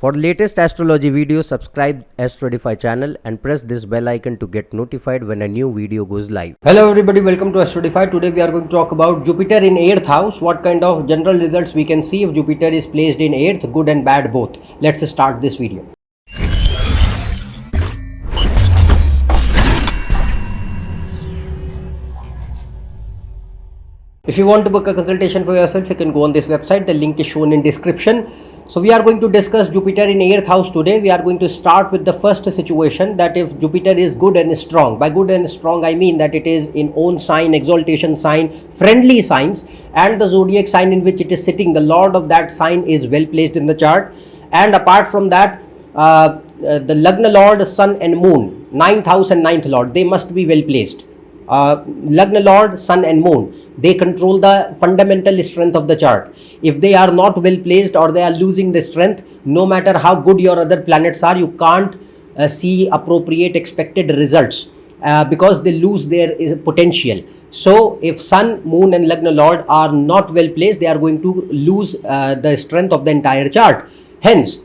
For latest astrology videos, subscribe AstroEdify channel and press this bell icon to get notified when a new video goes live. Hello everybody, welcome to AstroEdify. Today we are going to talk about Jupiter in 8th house. What kind of general results we can see if Jupiter is placed in 8th, good and bad both. Let's start this video. If you want to book a consultation for yourself, you can go on this website. The link is shown in description. So we are going to discuss Jupiter in 8th house today. We are going to start with the first situation, that if Jupiter is good and strong. By good and strong, I mean that it is in own sign, exaltation sign, friendly signs, and the zodiac sign in which it is sitting, the lord of that sign is well placed in the chart. And apart from that, the Lagna lord, sun and moon, 9th house and 9th lord, they must be well placed. Lagna lord, sun and moon, they control the fundamental strength of the chart. If they are not well placed or they are losing the strength, no matter how good your other planets are, you can't see appropriate expected results because they lose their potential. So if sun, moon and Lagna lord are not well placed, they are going to lose the strength of the entire chart. Hence,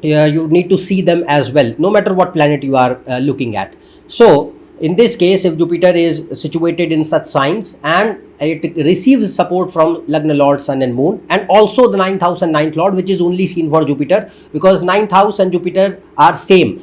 you need to see them as well, no matter what planet you are looking at. So in this case, if Jupiter is situated in such signs and it receives support from Lagna lord, sun and moon, and also the 9th house and 9th lord, which is only seen for Jupiter, because 9th house and Jupiter are same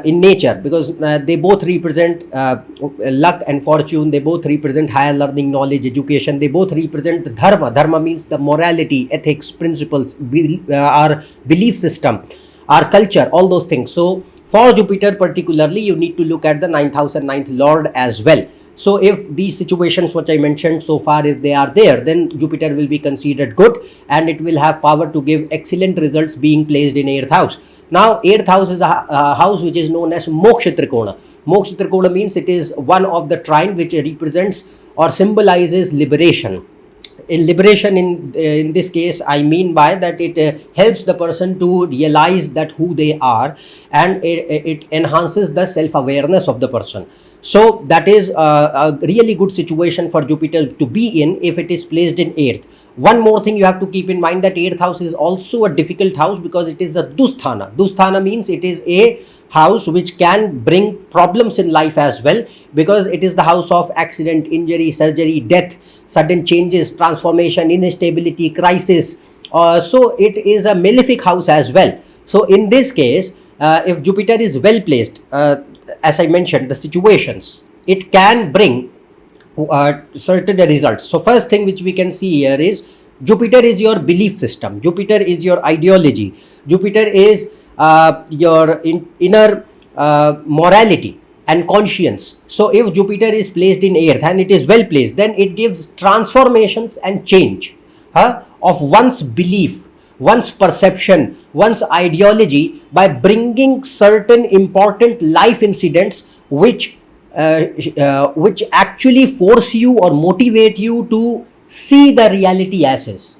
in nature, because they both represent luck and fortune, they both represent higher learning, knowledge, education, they both represent the dharma. Dharma means the morality, ethics, principles, our belief system, our culture, all those things. So for Jupiter particularly, you need to look at the 9th house and 9th lord as well. So if these situations which I mentioned so far, if they are there, then Jupiter will be considered good and it will have power to give excellent results being placed in 8th house. Now 8th house is a house which is known as Moksha Trikona. Moksha Trikona means it is one of the trine which represents or symbolizes liberation. In liberation, in this case, I mean by that it helps the person to realize that who they are, and it enhances the self-awareness of the person. So that is a really good situation for Jupiter to be in if it is placed in 8th. One more thing you have to keep in mind, that 8th house is also a difficult house because it is a Dusthana. Dusthana means it is a house which can bring problems in life as well, because it is the house of accident, injury, surgery, death, sudden changes, transformation, instability, crisis. So it is a malefic house as well. So in this case, if Jupiter is well placed, as I mentioned, the situations, it can bring certain results. So first thing which we can see here is Jupiter is your belief system. Jupiter is your ideology. Jupiter is your inner morality and conscience. So if Jupiter is placed in 8th and it is well placed, then it gives transformations and change of one's belief, one's perception, one's ideology, by bringing certain important life incidents which actually force you or motivate you to see the reality as is.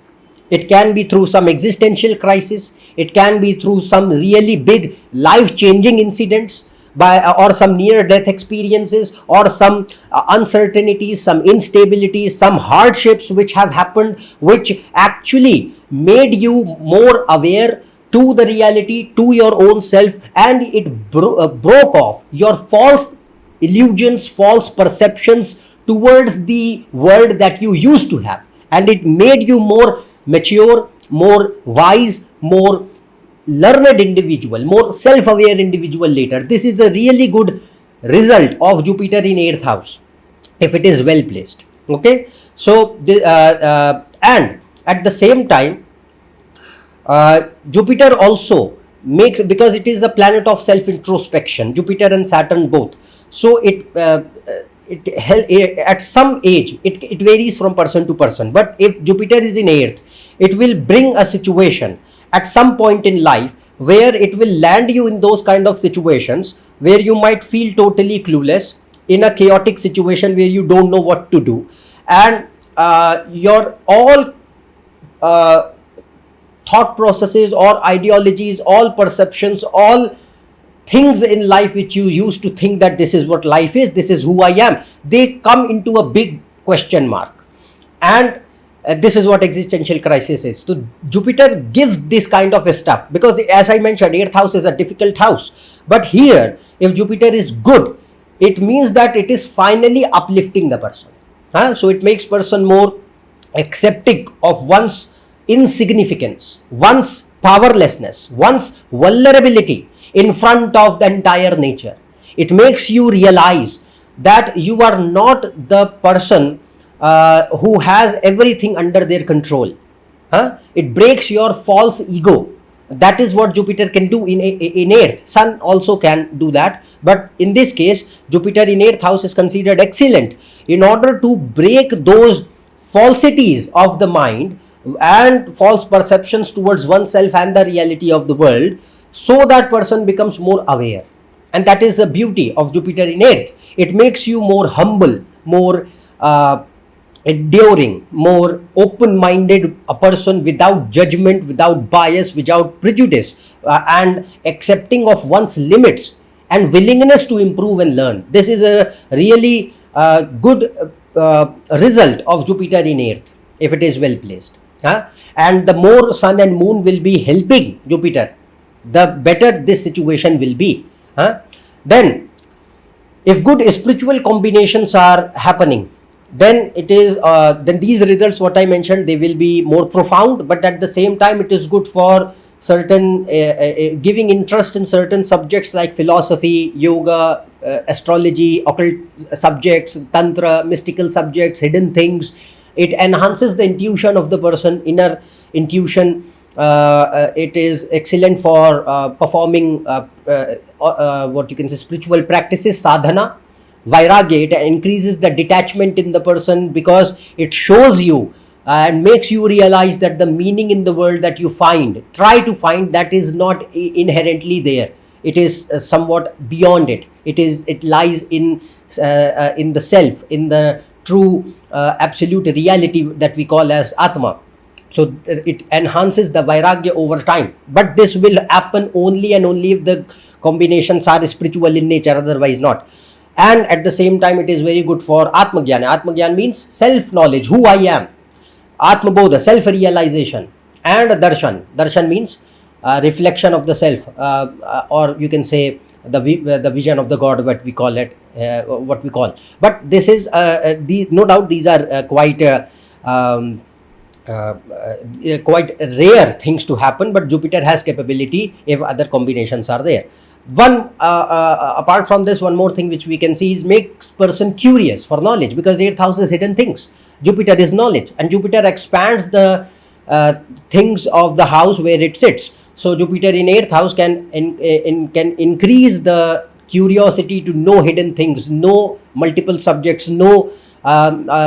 It can be through some existential crisis, it can be through some really big life-changing incidents, or some near-death experiences, or some uncertainties, some instabilities, some hardships which have happened, which actually made you more aware to the reality, to your own self, and it broke off your false illusions, false perceptions towards the world that you used to have, and it made you more mature, more wise, more learned individual, more self-aware individual later. This is a really good result of Jupiter in 8th house if it is well placed. Okay, so and at the same time, Jupiter also makes, because it is a planet of self-introspection, Jupiter and Saturn both. So at some age, it varies from person to person, but if Jupiter is in 8th, it will bring a situation at some point in life where it will land you in those kind of situations where you might feel totally clueless, in a chaotic situation where you don't know what to do, and your all thought processes or ideologies, all perceptions, all things in life which you used to think that this is what life is, this is who I am, they come into a big question mark. And This is what existential crisis is. So Jupiter gives this kind of stuff, because as I mentioned, 8th house is a difficult house. But here, if Jupiter is good, it means that it is finally uplifting the person. So it makes person more accepting of one's insignificance, one's powerlessness, one's vulnerability in front of the entire nature. It makes you realize that you are not the person who has everything under their control. It breaks your false ego. That is what Jupiter can do in 8th. Sun also can do that, but in this case, Jupiter in 8th house is considered excellent in order to break those falsities of the mind and false perceptions towards oneself and the reality of the world, so that person becomes more aware. And that is the beauty of Jupiter in 8th. It makes you more humble, more enduring, more open-minded, a person without judgment, without bias, without prejudice, and accepting of one's limits and willingness to improve and learn. This is a really good result of Jupiter in 8th, if it is well placed. And the more Sun and Moon will be helping Jupiter, the better this situation will be. Then, if good spiritual combinations are happening, then it is then these results what I mentioned, they will be more profound, but at the same time it is good for certain giving interest in certain subjects like philosophy, yoga, astrology, occult subjects, tantra, mystical subjects, hidden things. It enhances the intuition of the person, inner intuition. It is excellent for performing what you can say spiritual practices, sadhana. Vairagya, it increases the detachment in the person, because it shows you and makes you realize that the meaning in the world that you try to find, that is not inherently there. It is somewhat beyond it. It lies in the self, in the true absolute reality that we call as Atma. So it enhances the Vairagya over time. But this will happen only and only if the combinations are spiritual in nature, otherwise not. And at the same time, it is very good for Atmagyan. Atmagyan means self-knowledge, who I am. Atmabodha, self-realization. And Darshan. Darshan means reflection of the self, or you can say the vision of the God, what we call it, what we call. But this is, no doubt, these are quite rare things to happen, but Jupiter has capability if other combinations are there. Apart from this, one more thing which we can see is makes person curious for knowledge, because 8th house is hidden things. Jupiter is knowledge, and Jupiter expands the things of the house where it sits. So Jupiter in 8th house can increase the curiosity to know hidden things, know multiple subjects, know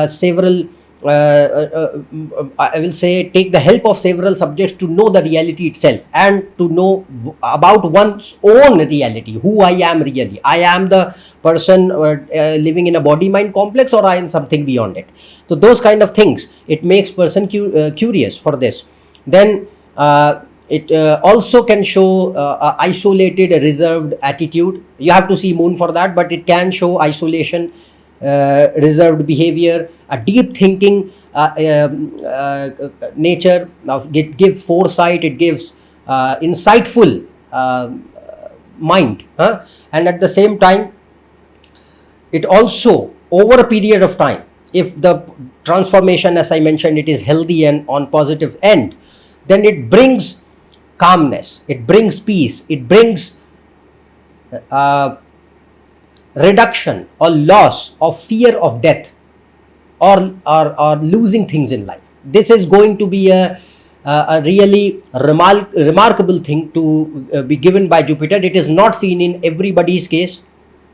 several I will say take the help of several subjects to know the reality itself, and to know about one's own reality, who I am really. I am the person living in a body-mind complex, or I am something beyond it. So those kind of things, it makes person curious for this. Then it also can show isolated, reserved attitude. You have to see Moon for that, but it can show isolation, reserved behavior, a deep thinking nature. It gives foresight, it gives insightful mind, and at the same time, it also, over a period of time, if the transformation, as I mentioned, it is healthy and on positive end, then it brings calmness, it brings peace, it brings reduction or loss of fear of death, or losing things in life. This is going to be a really remarkable thing to be given by Jupiter. It is not seen in everybody's case.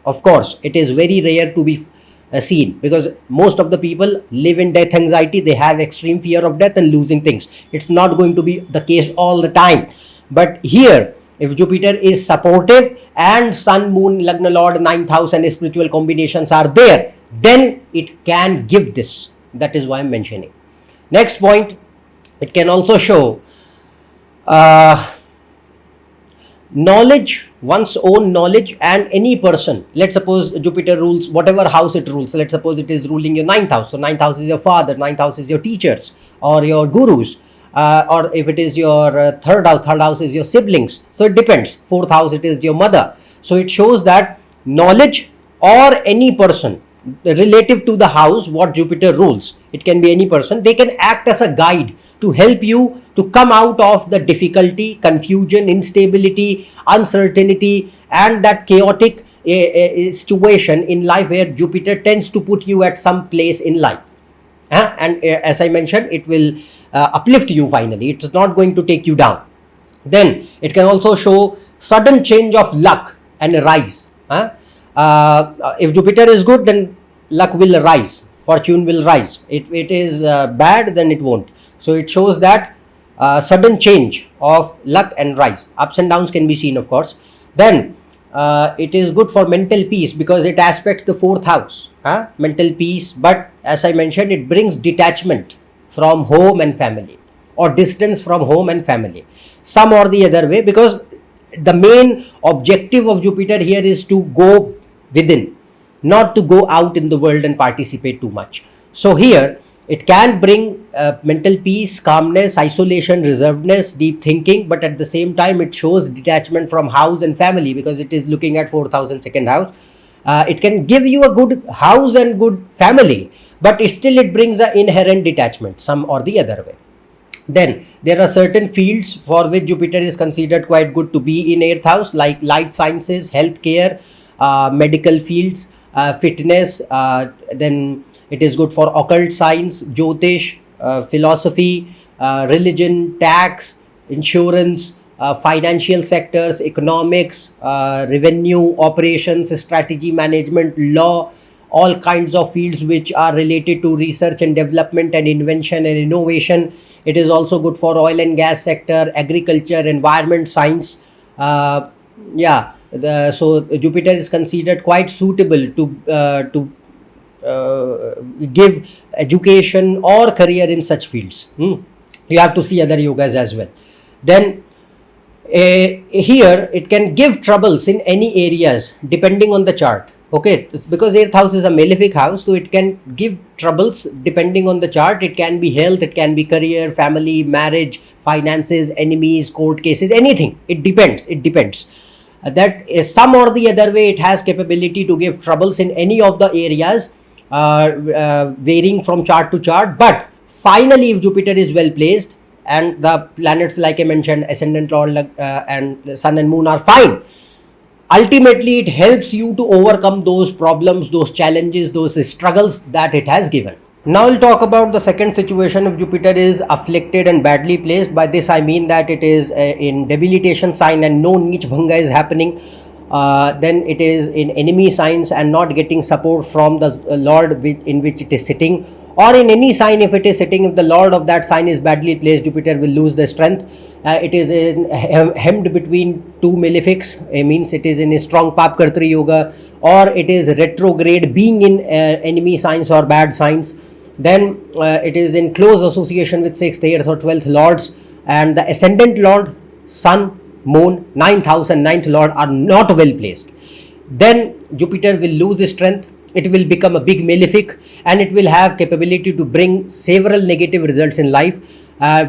Of course, it is very rare to be seen, because most of the people live in death anxiety. They have extreme fear of death and losing things. It's not going to be the case all the time. But here, if Jupiter is supportive and Sun, Moon, Lagna Lord, 9th house and spiritual combinations are there, then it can give this. That is why I'm mentioning. Next point, it can also show knowledge, one's own knowledge, and any person. Let's suppose Jupiter rules whatever house it rules. Let's suppose it is ruling your ninth house. So ninth house is your father, ninth house is your teachers or your gurus. Or if it is your third house is your siblings. So it depends. Fourth house it is your mother. So it shows that knowledge or any person relative to the house what Jupiter rules, it can be any person, they can act as a guide to help you to come out of the difficulty, confusion, instability, uncertainty, and that chaotic situation in life where Jupiter tends to put you at some place in life. And as I mentioned, it will uplift you finally. It's not going to take you down. Then it can also show sudden change of luck and rise. If Jupiter is good, then luck will rise, fortune will rise. It is bad, then it won't. So it shows that sudden change of luck and rise. Ups and downs can be seen, of course. Then it is good for mental peace because it aspects the fourth house, mental peace. But as I mentioned, it brings detachment from home and family, or distance from home and family, some or the other way, because the main objective of Jupiter here is to go within, not to go out in the world and participate too much. So here it can bring mental peace, calmness, isolation, reservedness, deep thinking, but at the same time it shows detachment from house and family because it is looking at 4th house and 2nd house. It can give you a good house and good family, but still it brings an inherent detachment some or the other way. Then there are certain fields for which Jupiter is considered quite good to be in 8th house, like life sciences, healthcare, medical fields, fitness. Then it is good for occult science, Jyotish, philosophy, religion, tax, insurance, financial sectors, economics, revenue, operations, strategy management, law, all kinds of fields which are related to research and development and invention and innovation. It is also good for oil and gas sector, agriculture, environment science. So Jupiter is considered quite suitable to give education or career in such fields. You have to see other yogas as well. Then here it can give troubles in any areas depending on the chart. Okay, because 8th house is a malefic house, so it can give troubles depending on the chart. It can be health, it can be career, family, marriage, finances, enemies, court cases, anything. It depends. That is some or the other way it has capability to give troubles in any of the areas, varying from chart to chart. But finally, if Jupiter is well placed and the planets like I mentioned, ascendant lord and sun and moon are fine, ultimately it helps you to overcome those problems, those challenges, those struggles that it has given. Now we'll talk about the second situation. If Jupiter is afflicted and badly placed, by this I mean that it is in debilitation sign and no Neech Bhanga is happening. Then it is in enemy signs and not getting support from the lord in which it is sitting, or in any sign if it is sitting, if the lord of that sign is badly placed, Jupiter will lose the strength. It is hemmed between two malefics, means it is in a strong Papkartri yoga, or it is retrograde being in enemy signs or bad signs. Then it is in close association with 6th, 8th or 12th lords, and the ascendant lord, sun, moon, 9th house and 9th lord are not well placed. Then Jupiter will lose strength. It will become a big malefic and it will have capability to bring several negative results in life,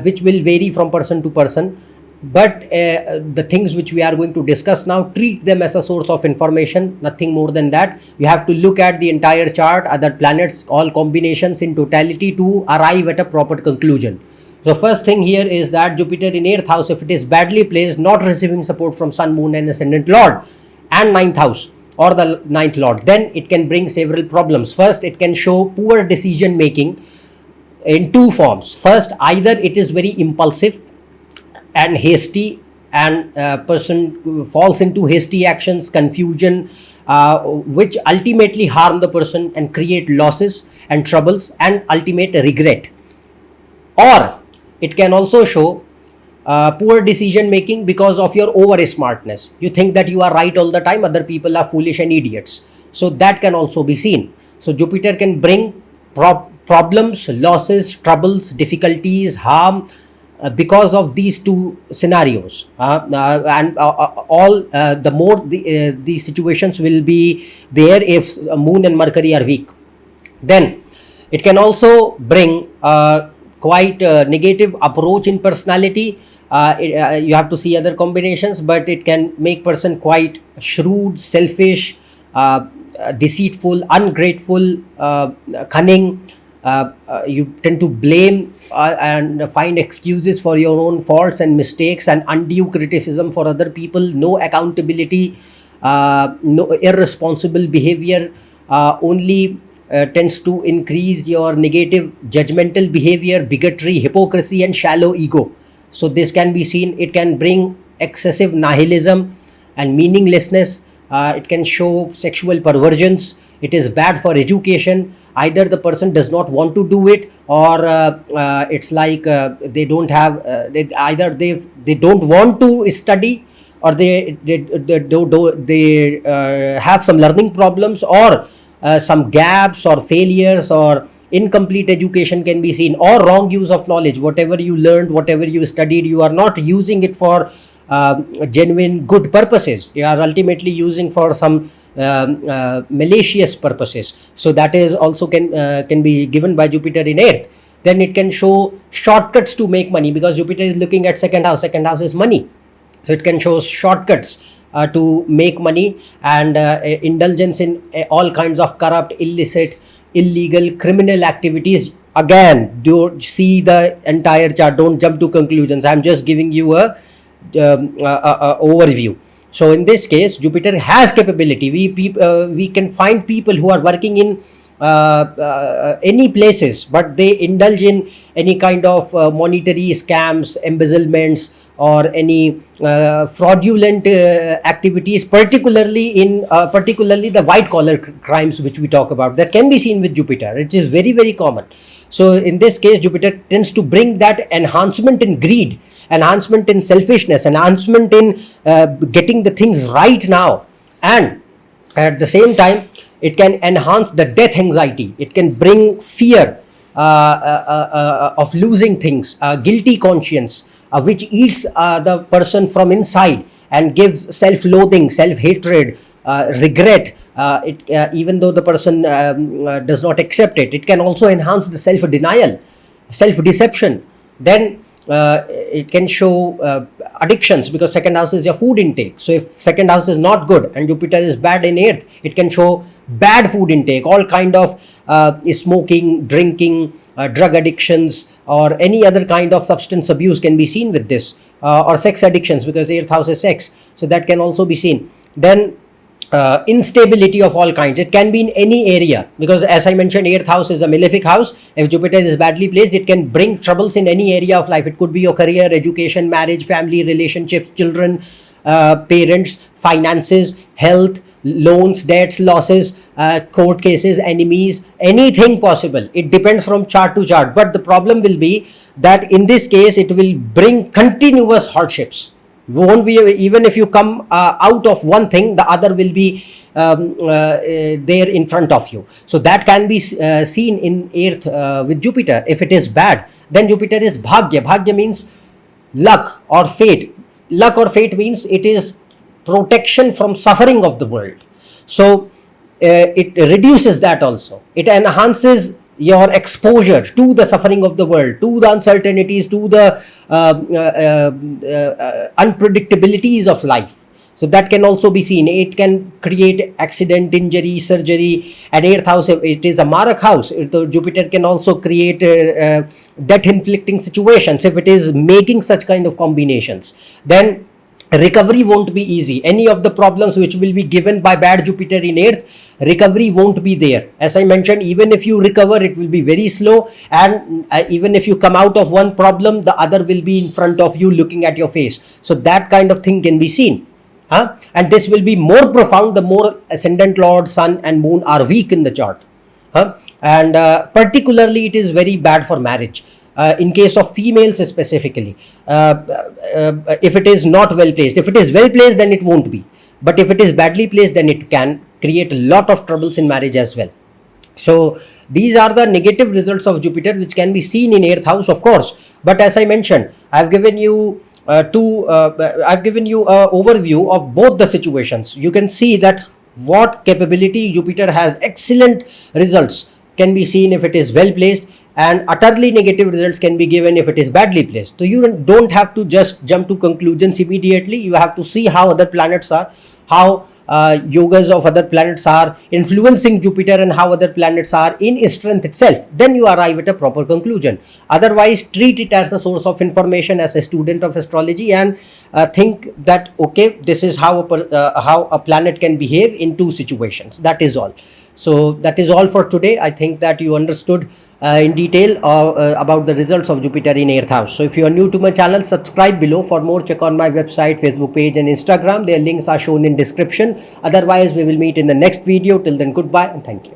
which will vary from person to person. But the things which we are going to discuss now, treat them as a source of information, nothing more than that. You have to look at the entire chart, other planets, all combinations in totality to arrive at a proper conclusion. So first thing here is that Jupiter in 8th house, if it is badly placed, not receiving support from sun, moon and ascendant lord and 9th house or the 9th lord, then it can bring several problems. First, it can show poor decision making in two forms. First, either it is very impulsive and hasty, and person falls into hasty actions, confusion, which ultimately harm the person and create losses and troubles and ultimate regret. Or it can also show poor decision making because of your over smartness. You think that you are right all the time, other people are foolish and idiots. So that can also be seen. So Jupiter can bring problems, losses, troubles, difficulties, harm, because of these two scenarios, and all the more these situations will be there if Moon and Mercury are weak. Then it can also bring quite a negative approach in personality. You have to see other combinations, but it can make person quite shrewd, selfish, deceitful, ungrateful, cunning. You tend to blame and find excuses for your own faults and mistakes, and undue criticism for other people, no accountability, no irresponsible behavior, only tends to increase your negative judgmental behavior, bigotry, hypocrisy, and shallow ego. So this can be seen. It can bring excessive nihilism and meaninglessness. It can show sexual perversions. It is bad for education. Either the person does not want to do it, or it's like they don't have either they don't want to study, or they have some learning problems, or some gaps or failures or incomplete education can be seen, or wrong use of knowledge. Whatever you learned, whatever you studied, you are not using it for genuine good purposes. You are ultimately using for some malicious purposes. So that is also can be given by Jupiter in 8th. Then it can show shortcuts to make money, because Jupiter is looking at second house. Second house is money, so it can show shortcuts to make money, and indulgence in all kinds of corrupt, illicit, illegal, criminal activities. Again, do see the entire chart, don't jump to conclusions. I'm just giving you a overview. So in this case, Jupiter has capability. We can find people who are working in any places, but they indulge in any kind of monetary scams, embezzlements, or any fraudulent activities, particularly the white collar crimes which we talk about, that can be seen with Jupiter. It is very, very common. So in this case, Jupiter tends to bring that enhancement in greed, enhancement in selfishness, enhancement in getting the things right now, and at the same time it can enhance the death anxiety. It can bring fear of losing things, guilty conscience, which eats the person from inside and gives self-loathing, self-hatred, regret, even though the person does not accept it. It can also enhance the self-denial, self-deception. Then it can show addictions, because second house is your food intake. So if second house is not good and Jupiter is bad in 8th, it can show bad food intake, all kind of smoking, drinking, drug addictions, or any other kind of substance abuse can be seen with this, or sex addictions, because 8th house is sex, so that can also be seen. Then instability of all kinds. It can be in any area, because as I mentioned, 8th house is a malefic house. If Jupiter is badly placed, it can bring troubles in any area of life. It could be your career, education, marriage, family, relationships, children, parents, finances, health, loans, debts, losses, court cases, enemies, anything possible. It depends from chart to chart, but the problem will be that in this case it will bring continuous hardships. Won't be, even if you come out of one thing, the other will be there in front of you. So that can be seen in 8th with Jupiter. If it is bad, then Jupiter is Bhagya. Bhagya means luck or fate. Luck or fate means it is protection from suffering of the world. So it reduces that also. It enhances your exposure to the suffering of the world, to the uncertainties, to the unpredictabilities of life. So that can also be seen. It can create accident, injury, surgery. And 8th house, it is a Marak house. Jupiter can also create death inflicting situations if it is making such kind of combinations. Then recovery won't be easy. Any of the problems which will be given by bad Jupiter in 8th, recovery won't be there. As I mentioned, even if you recover, it will be very slow, and even if you come out of one problem, the other will be in front of you looking at your face. So that kind of thing can be seen. And this will be more profound the more ascendant lord, sun and moon are weak in the chart. And particularly it is very bad for marriage. In case of females specifically, if it is not well placed. If it is well placed, then it won't be. But if it is badly placed, then it can create a lot of troubles in marriage as well. So these are the negative results of Jupiter which can be seen in 8th house, of course. But as I mentioned, I've given you I've given you a overview of both the situations. You can see that what capability Jupiter has. Excellent results can be seen if it is well placed, and utterly negative results can be given if it is badly placed. So you don't have to just jump to conclusions immediately. You have to see how other planets are, how yogas of other planets are influencing Jupiter, and how other planets are in strength itself. Then you arrive at a proper conclusion. Otherwise, treat it as a source of information as a student of astrology, and think that okay, this is how a planet can behave in two situations. That is all. So that is all for today. I think that you understood in detail about the results of Jupiter in 8th house. So if you are new to my channel, subscribe below. For more, check on my website, Facebook page and Instagram. Their links are shown in description. Otherwise, we will meet in the next video. Till then, goodbye and thank you.